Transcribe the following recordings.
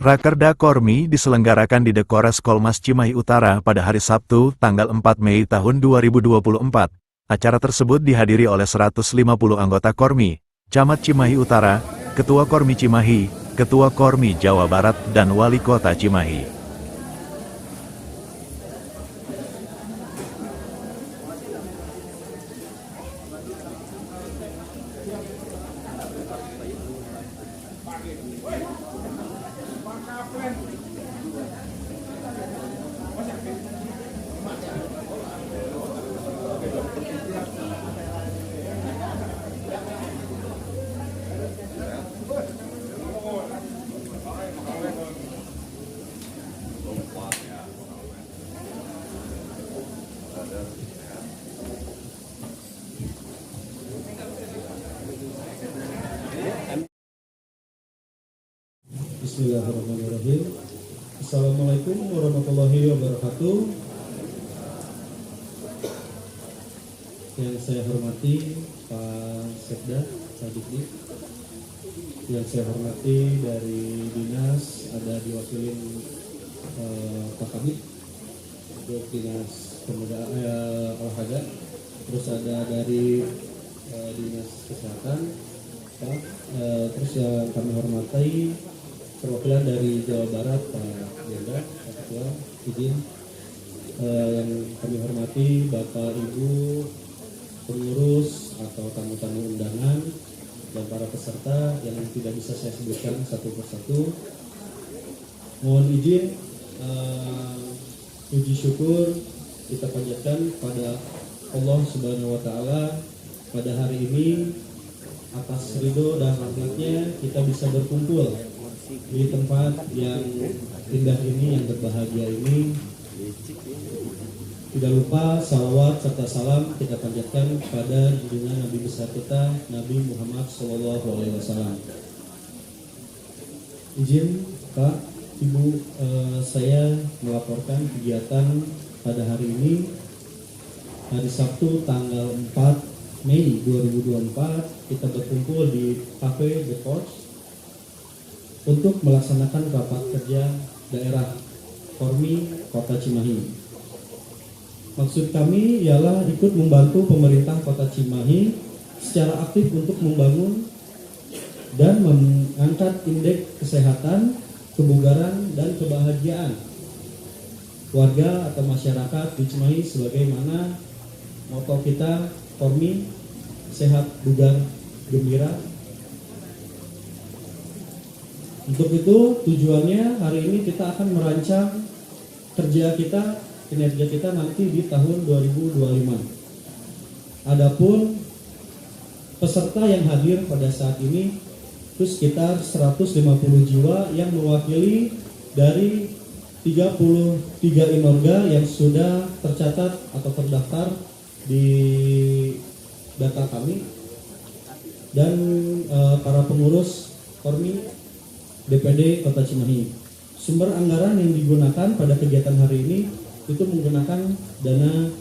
Rakerda Kormi diselenggarakan di Dekores Kolmas Cimahi Utara pada hari Sabtu, tanggal 4 Mei tahun 2024. Acara tersebut dihadiri oleh 150 anggota Kormi, Camat Cimahi Utara, Ketua Kormi Cimahi, Ketua Kormi Jawa Barat, dan Wali Kota Cimahi. Bismillahirrahmanirrahim. Assalamualaikum warahmatullahi wabarakatuh. Yang saya hormati Pak Sekda Sadiki, yang saya hormati dari dinas, ada diwakilin Pak Kabit untuk dinas pemuda olahraga, terus ada dari dinas kesehatan, Pak, terus yang kami hormati perwakilan dari Jawa Barat, Pak Jenderal, Pak Ketua, izin yang kami hormati Bapak Ibu pengurus atau tamu-tamu undangan dan para peserta yang tidak bisa saya sebutkan satu persatu. Mohon izin puji syukur kita panjatkan pada Allah Subhanahu wa Ta'ala pada hari ini, atas ridho dan rahmatnya kita bisa berkumpul di tempat yang indah ini, yang berbahagia ini. Tidak lupa salawat serta salam kita panjatkan pada junjungan Nabi besar kita, Nabi Muhammad SAW. Izin Pak, Ibu, saya melaporkan kegiatan pada hari ini, hari Sabtu tanggal 4 Mei 2024, kita berkumpul di Cafe Dekores untuk melaksanakan rapat kerja daerah Kormi Kota Cimahi. Maksud kami ialah ikut membantu pemerintah Kota Cimahi secara aktif untuk membangun dan mengangkat indeks kesehatan, kebugaran, dan kebahagiaan warga atau masyarakat di Cimahi, sebagaimana moto kita Kormi, sehat, bugar, gembira. Untuk itu tujuannya hari ini kita akan merancang kerja kita, kinerja kita nanti di tahun 2025. Adapun peserta yang hadir pada saat ini itu sekitar 150 jiwa yang mewakili dari 33 inorga yang sudah tercatat atau terdaftar di data kami, dan para pengurus Kormi DPD Kota Cimahi. Sumber anggaran yang digunakan pada kegiatan hari ini itu menggunakan dana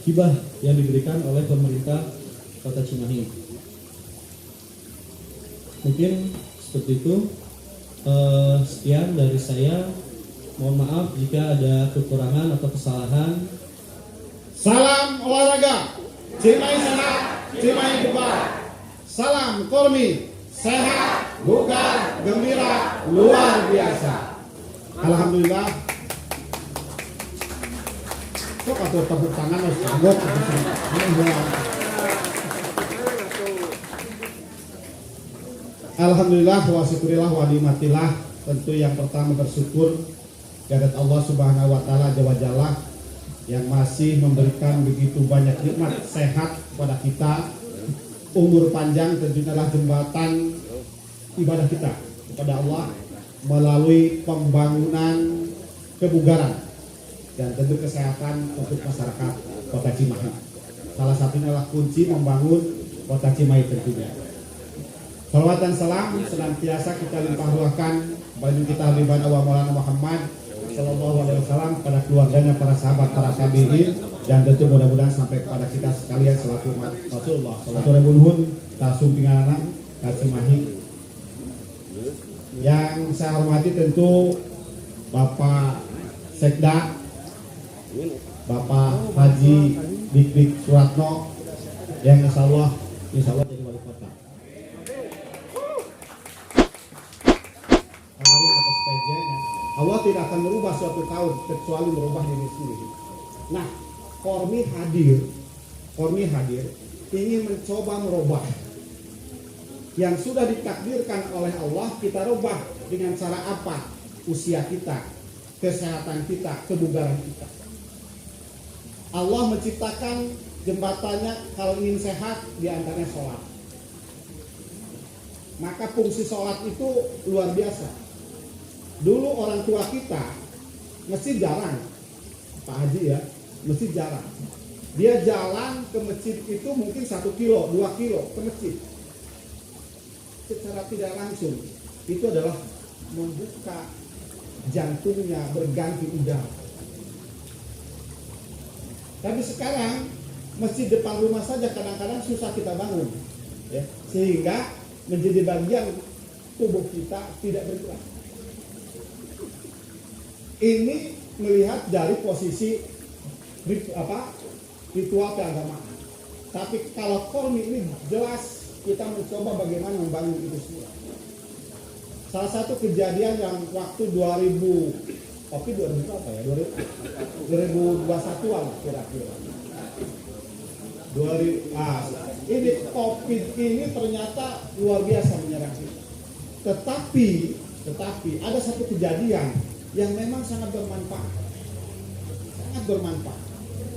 hibah yang diberikan oleh pemerintah Kota Cimahi. Mungkin seperti itu. Sekian dari saya. Mohon maaf jika ada kekurangan atau kesalahan. Salam olahraga, Cimahi sehat, Cimahi bugar. Salam Kormi, sehat, bugar, gembira, luar biasa. Alhamdulillah. Kok atur tepuk tangan harus sanggup. Alhamdulillah wa syukurillah wa nikmatillah. Tentu yang pertama bersyukur kehadirat Allah Subhanahu wa Ta'ala Jawa Jalla yang masih memberikan begitu banyak nikmat sehat kepada kita. Umur panjang tentunya adalah jembatan ibadah kita kepada Allah melalui pembangunan kebugaran dan tentu kesehatan untuk masyarakat Kota Cimahi. Salah satunya adalah kunci membangun Kota Cimahi tentunya. Salawat dan salam senantiasa kita limpahkan bagi kita Habibana wa Maulana Muhammad Sallallahu Alaihi Wasallam, pada keluarganya, para sahabat, para tabi'in, dan tentu mudah-mudahan sampai kepada kita sekalian selaku umat Rasulullah. Sallallahu Alaihi Wasallam, Tasum Pinganan, Cimahi. Yang saya hormati tentu Bapak Sekda, Bapak Haji Dik Suratno yang insya Allah jadi wali kota. Kemarin atas PJ, Allah tidak akan merubah suatu tahun kecuali merubah diri sendiri. Nah, Kormi hadir ingin mencoba merubah yang sudah ditakdirkan oleh Allah. Kita rubah dengan cara apa? Usia kita, kesehatan kita, kebugaran kita. Allah menciptakan jembatannya kalau ingin sehat, diantaranya sholat. Maka fungsi sholat itu luar biasa. Dulu orang tua kita mesti jarang, Pak Haji ya, mesti jarang. Dia jalan ke masjid itu mungkin 1 kilo, 2 kilo ke masjid. Secara tidak langsung itu adalah membuka jantungnya berganti udara. Tapi sekarang masjid depan rumah saja kadang-kadang susah kita bangun, ya, sehingga menjadi bagian tubuh kita tidak bergerak. Ini melihat dari posisi ritual keagamaan. Tapi kalau Kormi ini jelas kita mencoba bagaimana membangun itu semua. Salah satu kejadian yang waktu 2021-an kira-kira. Ini COVID ini ternyata luar biasa menyerang kita. Tetapi ada satu kejadian yang memang sangat bermanfaat.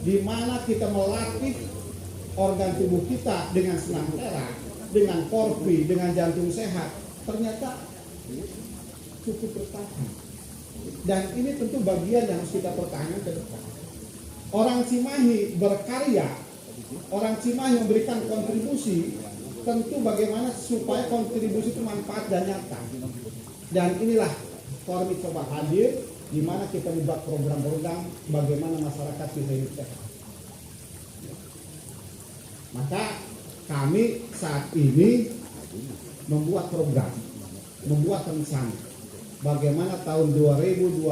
Di mana kita melatih organ tubuh kita dengan senam tera, dengan korpi, dengan jantung sehat, ternyata cukup bertahan. Dan ini tentu bagian yang harus kita pertahankan ke depan. Orang Cimahi berkarya, orang Cimahi memberikan kontribusi, tentu bagaimana supaya kontribusi itu manfaat dan nyata. Dan inilah Kormi coba hadir, di mana kita membuat program-program bagaimana masyarakat bisa hidup sehat. Maka kami saat ini membuat program, membuat rencana bagaimana tahun 2025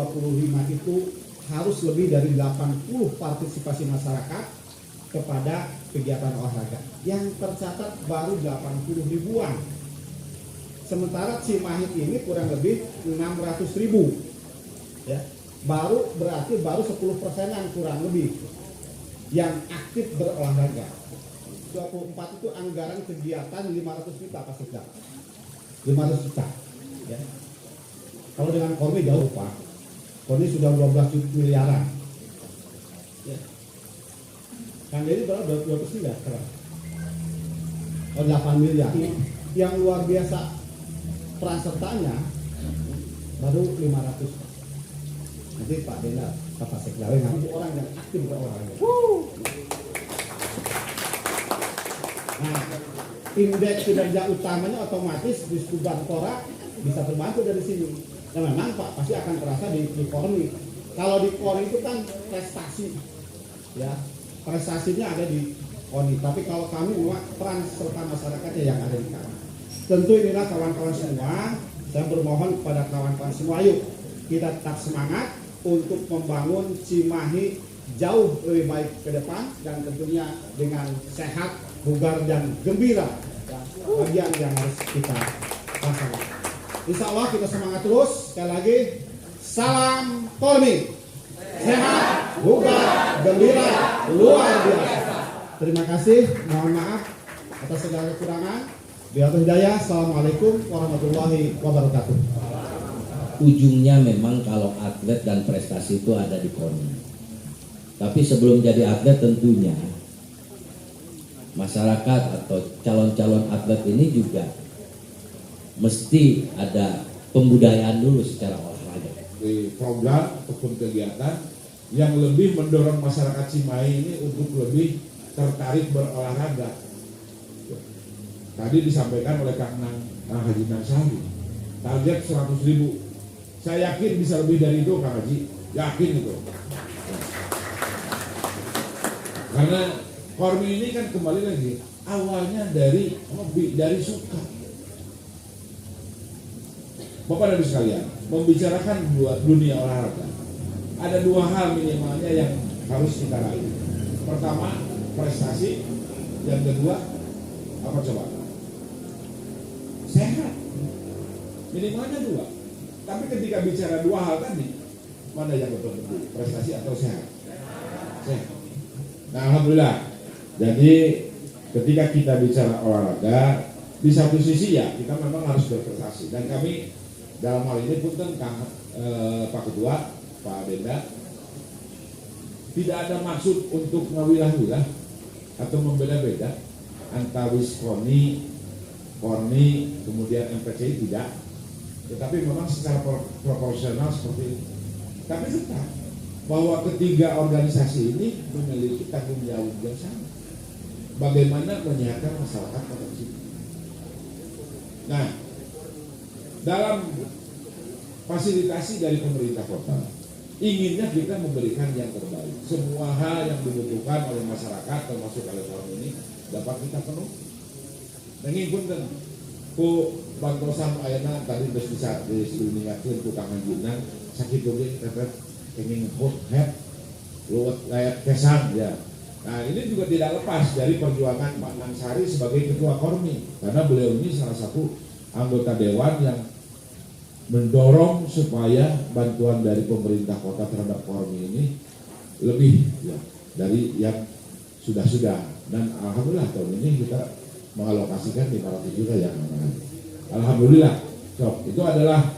itu harus lebih dari 80 partisipasi masyarakat kepada kegiatan olahraga. Yang tercatat baru 80 ribuan. Sementara Cimahi ini kurang lebih 600.000. Ya, berarti baru 10%-an kurang lebih yang aktif berolahraga. 24 itu anggaran kegiatan 500 juta Pak Sekda. 500 juta. Ya. Kalau dengan Kormi jauh Pak. Kormi sudah 12 miliaran. Ya. Kan jadi berapa? 12 miliar sekarang. 8 miliar. Yang luar biasa peran sertanya baru 500. Nanti Pak Dena, Pak Sekda, nanti orang yang aktif berolahraga. Nah, indeks kinerja utamanya otomatis di Subantora bisa terbantu dari sini. Dan memang Pak pasti akan terasa di Kormi. Kalau di Kormi itu kan prestasi, ya prestasinya ada di Kormi. Tapi kalau kami memang peran serta masyarakatnya yang ada di kami. Tentu inilah kawan-kawan semua. Saya bermohon kepada kawan-kawan semua, yuk kita tetap semangat untuk membangun Cimahi jauh lebih baik ke depan dan tentunya dengan sehat, bugar dan gembira. Bagian yang harus kita laksanakan. Insya Allah kita semangat terus. Sekali lagi, salam Kormi, sehat, bugar, gembira, luar biasa. Terima kasih. Mohon maaf atas segala kekurangan. Billahi hidayah. Assalamualaikum warahmatullahi wabarakatuh. Ujungnya memang kalau atlet dan prestasi itu ada di Kormi. Tapi sebelum jadi atlet tentunya masyarakat atau calon-calon atlet ini juga mesti ada pembudayaan dulu secara olahraga. Di program ataupun kegiatan yang lebih mendorong masyarakat Cimahi ini untuk lebih tertarik berolahraga. Tadi disampaikan oleh Kang Haji Nansari, target 100.000. Saya yakin bisa lebih dari itu, Kang Haji. Yakin itu. Karena Kormi ini kan kembali lagi awalnya dari hobi, dari suka. Bapak dan Ibu sekalian, membicarakan dunia olahraga, ada dua hal minimalnya yang harus kita raih. Pertama, prestasi. Yang kedua, apa coba? Sehat. Minimalnya dua. Tapi ketika bicara dua hal tadi, mana yang betul-betul? Prestasi atau sehat? Sehat. Nah, alhamdulillah. Jadi ketika kita bicara olahraga, di satu sisi ya kita memang harus berprestasi. Dan kami dalam hal ini pun Pak Ketua, Pak Benda, tidak ada maksud untuk ngawilah-wilah atau membeda-beda antara Wiskoni, Korni, kemudian MPCI tidak. Tetapi memang secara proporsional seperti itu. Tapi tetap bahwa ketiga organisasi ini memiliki tanggung jawab yang sama. Bagaimana menyehatkan masyarakat pada situ. Nah, dalam fasilitasi dari pemerintah kota, inginnya kita memberikan yang terbaik. Semua hal yang dibutuhkan oleh masyarakat termasuk oleh orang ini dapat kita penuhi. Nanging punten ku bantosan ayana tadi geus bisa diingatkeun ku Kang Anjunan sakitu ge tetep kenging hot head luwet layak kesang ya. Nah, ini juga tidak lepas dari perjuangan Pak Nansari sebagai ketua Kormi, karena beliau ini salah satu anggota dewan yang mendorong supaya bantuan dari pemerintah kota terhadap Kormi ini lebih ya dari yang sudah-sudah. Dan alhamdulillah tahun ini kita mengalokasikan 500 juta yang alhamdulillah. So, itu adalah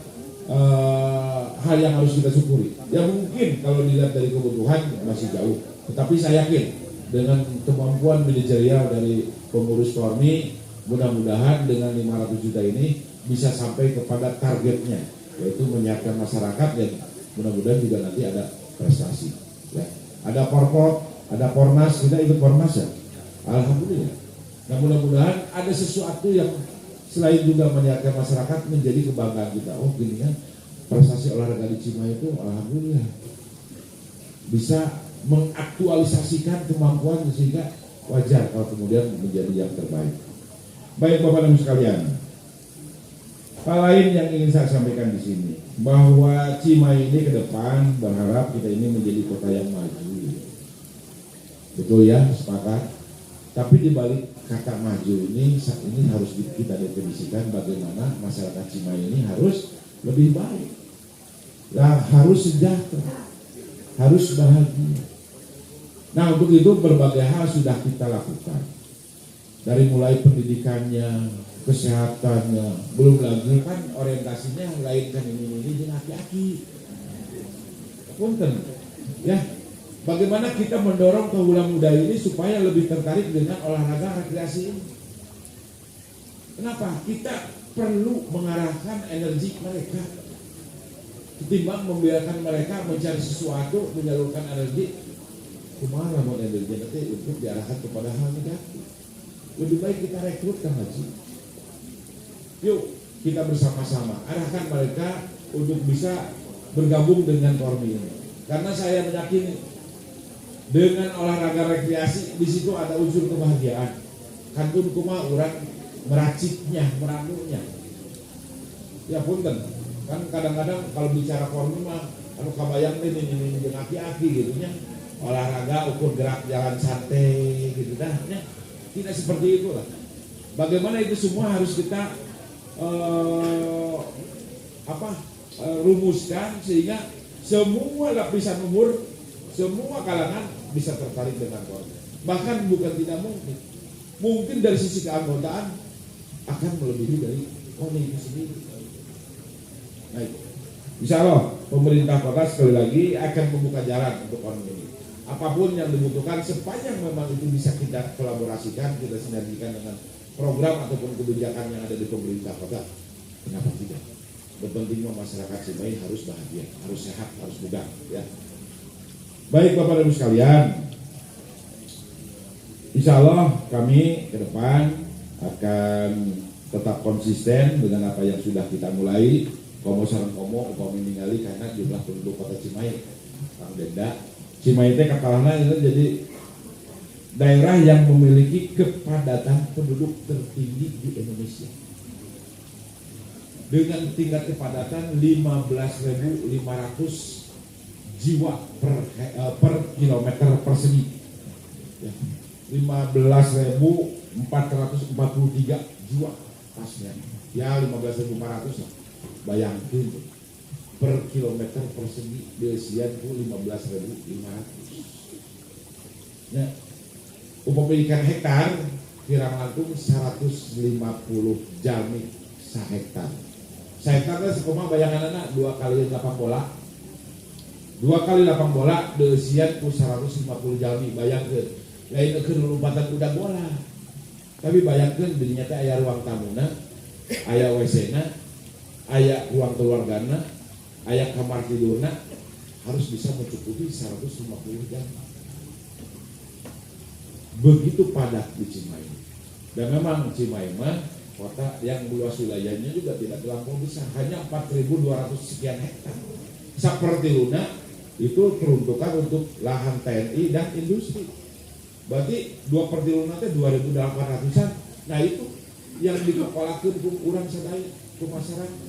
hal yang harus kita syukuri. Ya mungkin kalau dilihat dari kebutuhan masih jauh, tetapi saya yakin dengan kemampuan manajerial dari pengurus Kormi, mudah-mudahan dengan 500 juta ini bisa sampai kepada targetnya, yaitu menyiapkan masyarakat yang mudah-mudahan juga nanti ada prestasi. Ya. Ada Porpot, ada Pornas, kita ikut Pornas ya, alhamdulillah. Nah mudah-mudahan ada sesuatu yang selain juga menyiapkan masyarakat menjadi kebanggaan kita. Oh gini kan, prestasi olahraga di Cimahi itu alhamdulillah bisa mengaktualisasikan kemampuan sehingga wajar kalau kemudian menjadi yang terbaik. Baik Bapak dan Ibu sekalian, hal lain yang ingin saya sampaikan di sini bahwa Cimahi ini ke depan berharap kita ini menjadi kota yang maju. Betul ya, sepakat. Tapi di balik kata maju ini harus kita definisikan bagaimana masyarakat Cimahi ini harus lebih baik, ya, harus sejahtera, harus bahagia. Nah untuk itu berbagai hal sudah kita lakukan, dari mulai pendidikannya, kesehatannya, belum lagi kan orientasinya lain kan ini aki-aki. Punten, ya. Bagaimana kita mendorong kaula muda ini supaya lebih tertarik dengan olahraga rekreasi ini? Kenapa? Kita perlu mengarahkan energi mereka, ketimbang membiarkan mereka mencari sesuatu, menyalurkan energi. Kemana mau energi nanti untuk diarahkan kepada hal negatif? Lebih baik kita rekrutkan haji. Yuk kita bersama-sama arahkan mereka untuk bisa bergabung dengan Kormi ini. Karena saya meyakini dengan olahraga rekreasi di situ ada unsur kebahagiaan. Kantun kuma orang meraciknya, meramunya. Ya punten, kan kadang-kadang kalau bicara Kormi mah anu kabayang ini jeung aki-aki gitu nya. Olahraga ukur gerak jalan santai gitu dah ya. Tidak seperti itu lah. Bagaimana itu semua harus kita rumuskan sehingga semua lapisan umur, semua kalangan bisa tertarik dengan Kormi. Bahkan bukan tidak mungkin dari sisi keanggotaan akan melebihi dari Kormi itu sendiri. Baik, insya Allah pemerintah kota sekali lagi akan membuka jalan untuk Kormi ini. Apapun yang dibutuhkan sepanjang memang itu bisa kita kolaborasikan, kita sinergikan dengan program ataupun kebijakan yang ada di pemerintah kota. Kenapa tidak? Berpentingnya masyarakat Cimahi harus bahagia, harus sehat, harus muda. Ya. Baik Bapak dan Ibu sekalian, insya Allah kami ke depan akan tetap konsisten dengan apa yang sudah kita mulai. Komo sareng komo upami ningali karena jumlah penduduk kota Cimahi, Kang Denda, Cimahi teh katalana itu jadi daerah yang memiliki kepadatan penduduk tertinggi di Indonesia. dengan tingkat kepadatan 15.500 jiwa per kilometer persegi. Ya, 15.443 jiwa pasnya. Ya 15.400 lah. Bayangkan per kilometer persegi deusian itu 15.500. Nah, upamilikan hektar kirang langkung 150 jalmi sahektar. Sahektarnya sekoma bayangan anak 2 kali lapang bola. 2 kali lapang bola deusian ku 150 jalmi. Bayangkan lain ke lompatan udah bola. Tapi bayangkan dinya teh aya ruang tamuna, aya WC-na, aya ruang keluargana, aya kamar tidurna, harus bisa mencukupi 150 jalmi. Begitu padat di Cimahi. Dan memang Cimahi mah kota yang luas wilayahnya juga tidak terlampau besar, hanya 4.200 sekian hektar. Seperti Luna itu peruntukan untuk lahan TNI dan industri. Berarti 2/3 teh 2.800-an. Nah itu yang dikepalakan kurang sadaya ke masyarakat.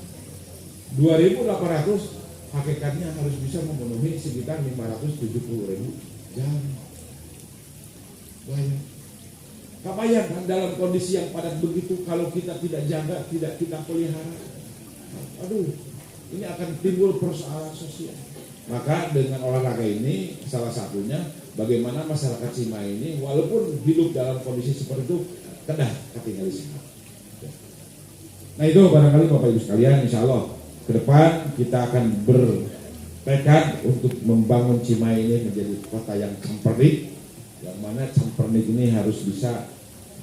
2.800 hakikatnya harus bisa memenuhi sekitar 570.000 jalmi. Kebayang kan dalam kondisi yang padat begitu, kalau kita tidak jaga, tidak kita pelihara, aduh, ini akan timbul persoalan sosial. Maka dengan olahraga ini salah satunya bagaimana masyarakat Cimahi ini walaupun hidup dalam kondisi seperti itu kedah ketinggalan sehat. Nah itu barangkali Bapak Ibu sekalian, insya Allah ke depan kita akan bertekad untuk membangun Cimahi ini menjadi kota yang cempernik, yang mana cempernik ini harus bisa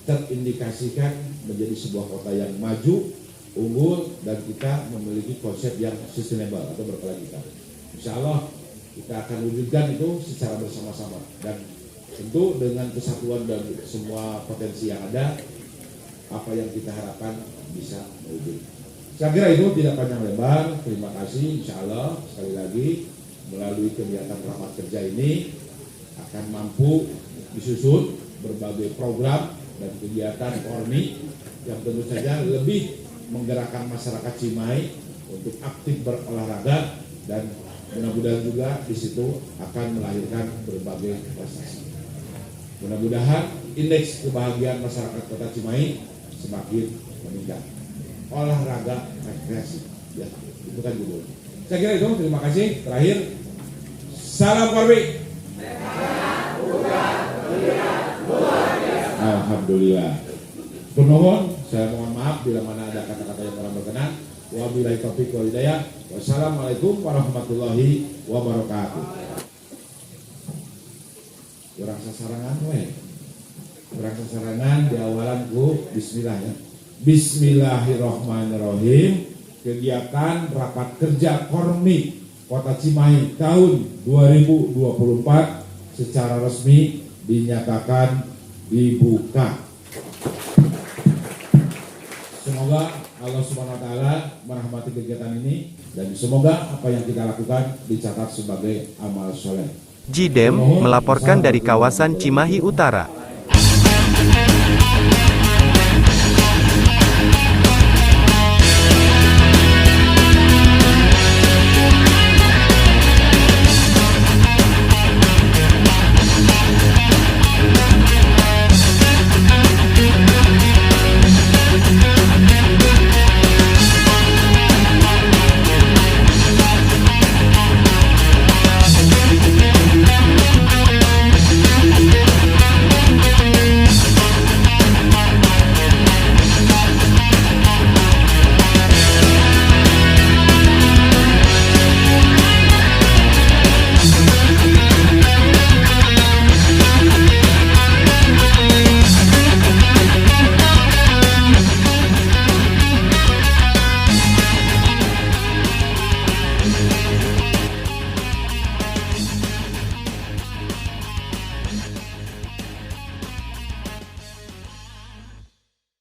terindikasikan menjadi sebuah kota yang maju, unggul, dan kita memiliki konsep yang sustainable atau berkelanjutan. Insya Allah kita akan wujudkan itu secara bersama-sama, dan tentu dengan kesatuan dan semua potensi yang ada, apa yang kita harapkan bisa mewujud. Saya kira itu tidak panjang lebar. Terima kasih. Insya Allah sekali lagi melalui kegiatan rapat kerja ini akan mampu disusun berbagai program dan kegiatan Kormi yang tentu saja lebih menggerakkan masyarakat Cimahi untuk aktif berolahraga, dan mudah-mudahan juga di situ akan melahirkan berbagai prestasi. Mudah-mudahan indeks kebahagiaan masyarakat Kota Cimahi semakin meningkat. Olahraga rekreasi, ya itu kan judulnya. Saya kira itu. Terima kasih. Terakhir, salam Kormi. Alhamdulillah. Penuhun, saya mohon maaf bila mana ada kata-kata yang kurang berkenan. Wabillahi taufiq wal hidayah. Wassalamualaikum warahmatullahi wabarakatuh. Kurang sasarangan we. Kurang sasarangan di awalan ku bismillah ya. Bismillahirrahmanirrahim. Kegiatan rapat kerja Kormi Kota Cimahi tahun 2024 secara resmi dinyatakan dibuka. Semoga Allah Subhanahu wa taala merahmati kegiatan ini, dan semoga apa yang kita lakukan dicatat sebagai amal soleh. JIDEM melaporkan dari kawasan Cimahi Utara.